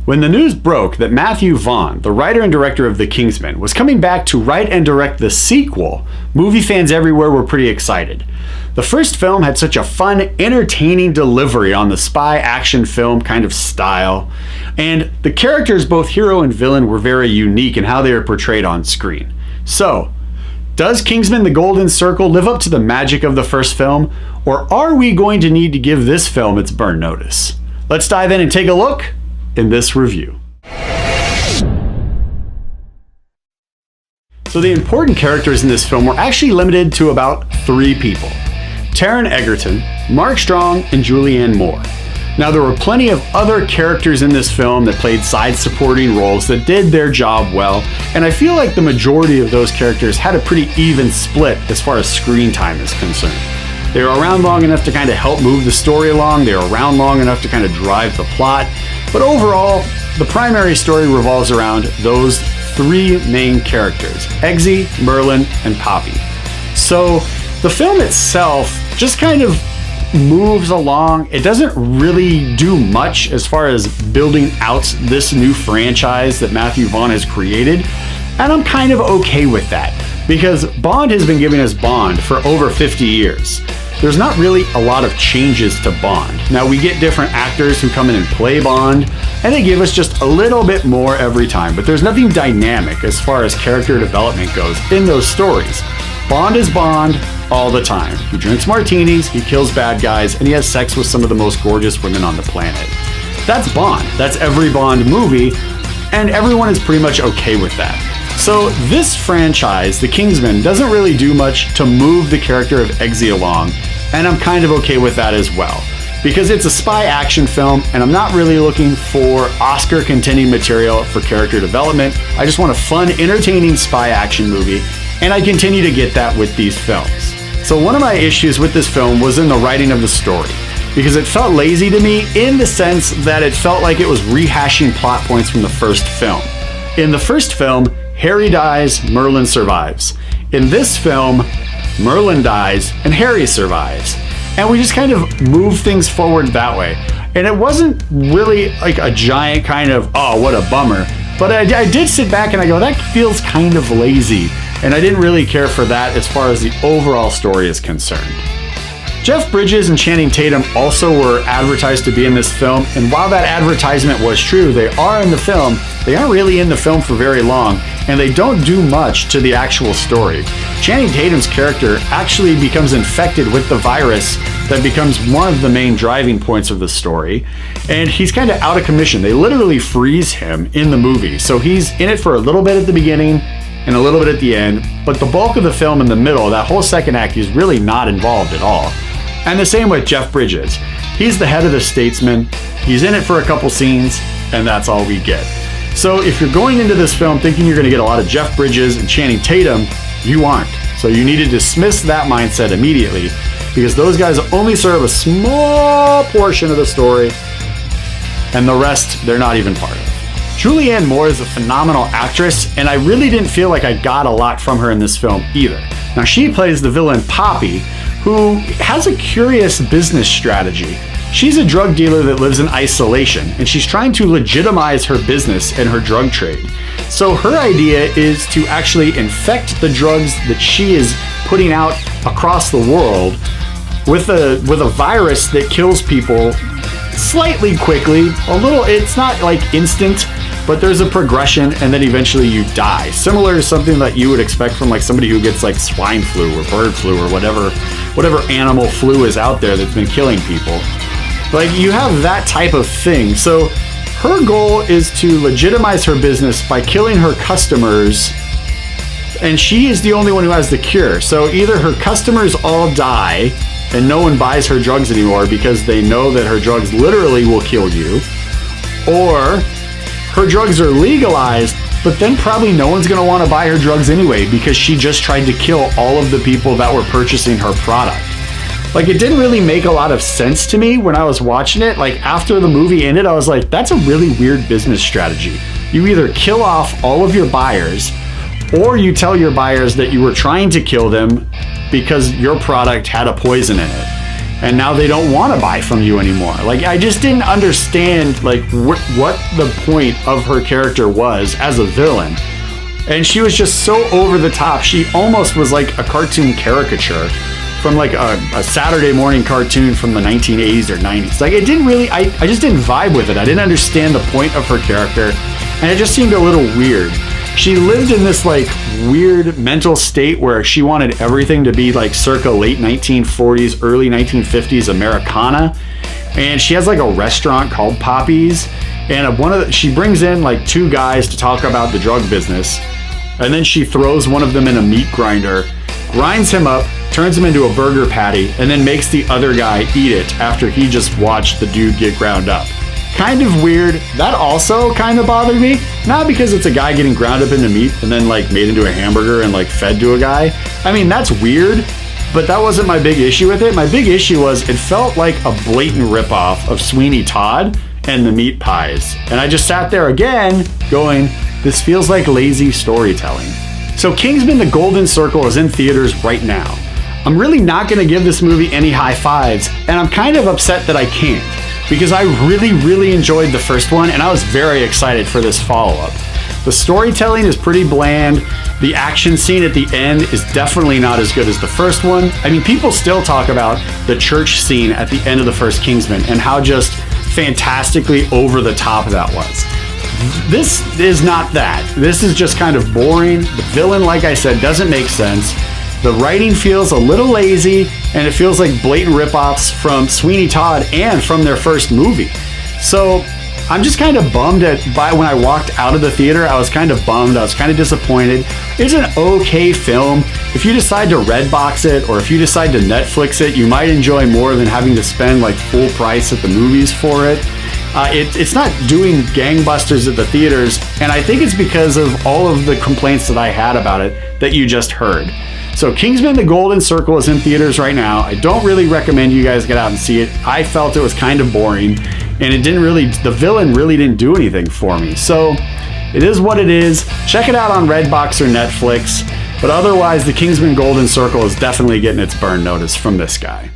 When the news broke that Matthew Vaughn, the writer and director of The Kingsman, was coming back to write and direct the sequel, movie fans everywhere were pretty excited. The first film had such a fun, entertaining delivery on the spy action film kind of style, and the characters, both hero and villain, were very unique in how they were portrayed on screen. So, does Kingsman: The Golden Circle live up to the magic of the first film, or are we going to need to give this film its burn notice? Let's dive in and take a look in this review. So the important characters in this film were actually limited to about 3 people: Taron Egerton, Mark Strong, and Julianne Moore. Now there were plenty of other characters in this film that played side supporting roles that did their job well, and I feel like the majority of those characters had a pretty even split as far as screen time is concerned. They were around long enough to kind of help move the story along, they were around long enough to kind of drive the plot, but overall, the primary story revolves around those 3 main characters: Eggsy, Merlin, and Poppy. So the film itself just kind of moves along. It doesn't really do much as far as building out this new franchise that Matthew Vaughn has created, and I'm kind of okay with that, because Bond has been giving us Bond for over 50 years. There's not really a lot of changes to Bond. Now we get different actors who come in and play Bond, and they give us just a little bit more every time, but there's nothing dynamic as far as character development goes in those stories. Bond is Bond all the time. He drinks martinis, he kills bad guys, and he has sex with some of the most gorgeous women on the planet. That's Bond. That's every Bond movie, and everyone is pretty much okay with that. So this franchise, The Kingsman, doesn't really do much to move the character of Eggsy along, and I'm kind of okay with that as well, because it's a spy action film, and I'm not really looking for Oscar contending material for character development. I just want a fun, entertaining spy action movie, and I continue to get that with these films. So one of my issues with this film was in the writing of the story, because it felt lazy to me in the sense that it felt like it was rehashing plot points from the first film. In the first film, Harry dies, Merlin survives. In this film, Merlin dies and Harry survives. And we just kind of move things forward that way. And it wasn't really like a giant kind of, oh, what a bummer. But I did sit back and I go, that feels kind of lazy. And I didn't really care for that as far as the overall story is concerned. Jeff Bridges and Channing Tatum also were advertised to be in this film, and while that advertisement was true, they are in the film, they aren't really in the film for very long, and they don't do much to the actual story. Channing Tatum's character actually becomes infected with the virus that becomes one of the main driving points of the story, and he's kind of out of commission. They literally freeze him in the movie, so he's in it for a little bit at the beginning and a little bit at the end, but the bulk of the film in the middle, that whole second act, he's really not involved at all. And the same with Jeff Bridges. He's the head of the Statesman, he's in it for a couple scenes, and that's all we get. So if you're going into this film thinking you're going to get a lot of Jeff Bridges and Channing Tatum, you aren't. So you need to dismiss that mindset immediately, because those guys only serve a small portion of the story, and the rest they're not even part of. Julianne Moore is a phenomenal actress, and I really didn't feel like I got a lot from her in this film either. Now she plays the villain Poppy, who has a curious business strategy. She's a drug dealer that lives in isolation, and she's trying to legitimize her business and her drug trade. So her idea is to actually infect the drugs that she is putting out across the world with a virus that kills people slightly quickly. It's not like instant, but there's a progression, and then eventually you die. Similar to something that you would expect from like somebody who gets like swine flu or bird flu or whatever animal flu is out there that's been killing people. Like, you have that type of thing. So her goal is to legitimize her business by killing her customers, and she is the only one who has the cure. So either her customers all die and no one buys her drugs anymore because they know that her drugs literally will kill you, or her drugs are legalized, but then probably no one's going to want to buy her drugs anyway because she just tried to kill all of the people that were purchasing her product. Like, it didn't really make a lot of sense to me when I was watching it. Like, after the movie ended, I was like, that's a really weird business strategy. You either kill off all of your buyers, or you tell your buyers that you were trying to kill them because your product had a poison in it. and now they don't want to buy from you anymore. Like, I just didn't understand like what the point of her character was as a villain. And she was just so over the top. She almost was like a cartoon caricature from like a Saturday morning cartoon from the 1980s or 90s. Like, it didn't really, I just didn't vibe with it. I didn't understand the point of her character, and it just seemed a little weird. She lived in this like weird mental state where she wanted everything to be like circa late 1940s, early 1950s Americana. And she has like a restaurant called Poppy's, and she brings in like two guys to talk about the drug business, and then she throws one of them in a meat grinder, grinds him up, turns him into a burger patty, and then makes the other guy eat it after he just watched the dude get ground up. Kind of weird. That also kind of bothered me. Not because it's a guy getting ground up into meat and then like made into a hamburger and like fed to a guy. I mean, that's weird, but that wasn't my big issue with it. My big issue was it felt like a blatant ripoff of Sweeney Todd and the meat pies. And I just sat there again going, this feels like lazy storytelling. So Kingsman: The Golden Circle is in theaters right now. I'm really not going to give this movie any high fives, and I'm kind of upset that I can't, because I really enjoyed the first one, and I was very excited for this follow-up. The storytelling is pretty bland. The action scene at the end is definitely not as good as the first one. I mean, people still talk about the church scene at the end of the first Kingsman and how just fantastically over the top that was. This is not that. This is just kind of boring. The villain, like I said, doesn't make sense. The writing feels a little lazy, and it feels like blatant ripoffs from Sweeney Todd and from their first movie. So I'm just kind of bummed when I walked out of the theater. I was kind of bummed. I was kind of disappointed. It's an okay film. If you decide to Redbox it, or if you decide to Netflix it, you might enjoy more than having to spend like full price at the movies for it. It's not doing gangbusters at the theaters, and I think it's because of all of the complaints that I had about it that you just heard. So Kingsman: The Golden Circle is in theaters right now. I don't really recommend you guys get out and see it. I felt it was kind of boring, and the villain really didn't do anything for me. So it is what it is. Check it out on Redbox or Netflix. But otherwise, the Kingsman: Golden Circle is definitely getting its burn notice from this guy.